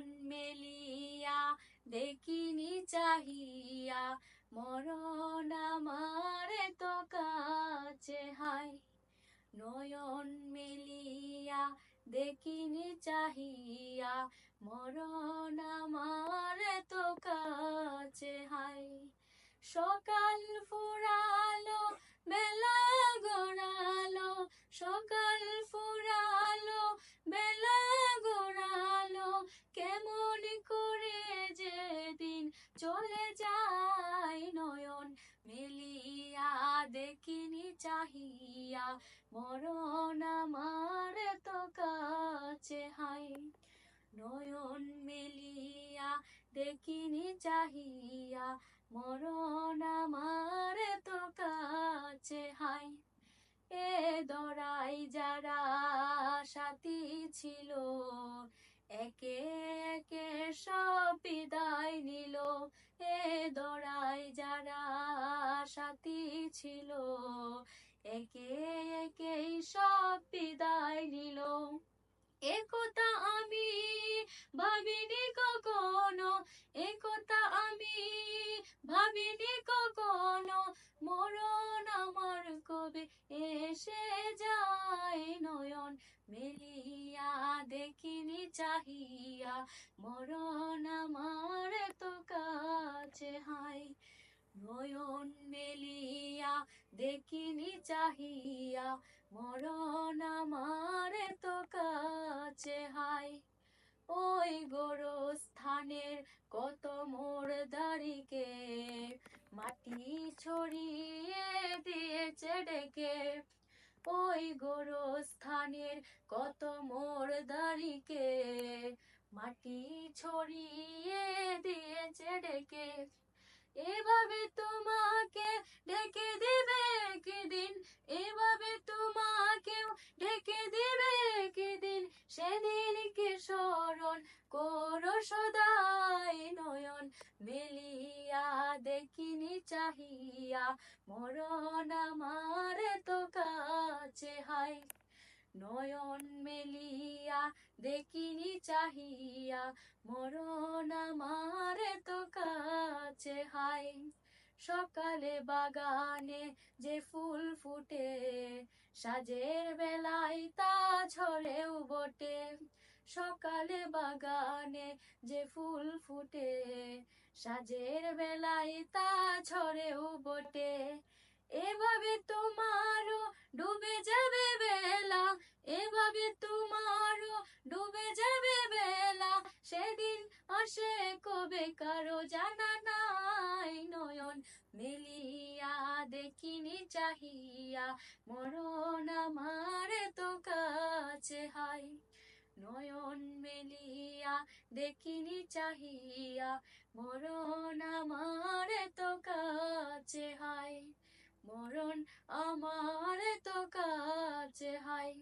নয়ন মেলিয়া দেখিনি চাহিয়া, মরণ আমার তো কাছে হায়। নয়ন মেলিয়া দেখিনি চাহিয়া, মরণ আমার তো কাছে হায়। সকাল ফুরালো বেলা গড়ালো, সকাল ফুরালো বেলা গড়ালো, কেমন করে যে দিন চলে যায়। নয়ন মেলিয়া দেখিনি চাহিয়া, মরণ আমার তো কাছে হায়। নয়ন মেলিয়া দেখিনি চাহিয়া, মরণ আমার তো কাছে হায়। এ দরাই যারা সাথী ছিল, একে একে সব বিদায় নিল। এ দরাই যারা সাথী ছিল, একে একে সব বিদায় নিল। একথা আমি ভাবিনি কখনো, একথা আমি ভাবিনি কখনো, মরণ আমার কবে এসে যায়। নয়ন মেলিয়া দেখিনি চাহিয়া, মরণ আমার তো কাছে হায়। নয়ন মেলিয়া দেখিনি চাহিয়া, মরণ আমার তো কাছে হায়। ওই গোরস্থানের কত মোর দাড়িকে মাটি ছড়িয়ে দিয়েছে ডেকে। ওই গোরস্থানের কত মোর দাড়িকে মাটি ছড়িয়ে দিয়েছে ডেকে। এভাবে তোমাকে ডেকে দিবে একদিন, এভাবে তোমাকেও ডেকে দিবে একদিন, সেদিনকে স্মরণ করো সদাই। নয়ন মেলিয়া দেখিনি চাহিয়া, মরণ আমার তো কাছে হায়। নয়ন মেলিয়া দেখিনি চাহিয়া, মরণ আমার তো কাছে হায়। সকালে বাগানে যে ফুল ফুটে, সাজের বেলায় তা ঝরেও বটে। সকালে বাগানে যে ফুল ফুটে, সাজের বেলায় তা ঝরেও বটে। এভাবে তোমারও ডুবে যাবে বেলা, এভাবে তোমারও ডুবে যাবে বেলা, সেদিন আসে কবে কারো জানা নাই। নয়ন মেলিয়া দেখিনি চাহিয়া, মরণ আমার তো কাছে হায়। নয়ন মেলিয়া দেখিনি চাহিয়া, মরণ আমার তো কাছে হায়। মরণ আমার তো কাছে হায়।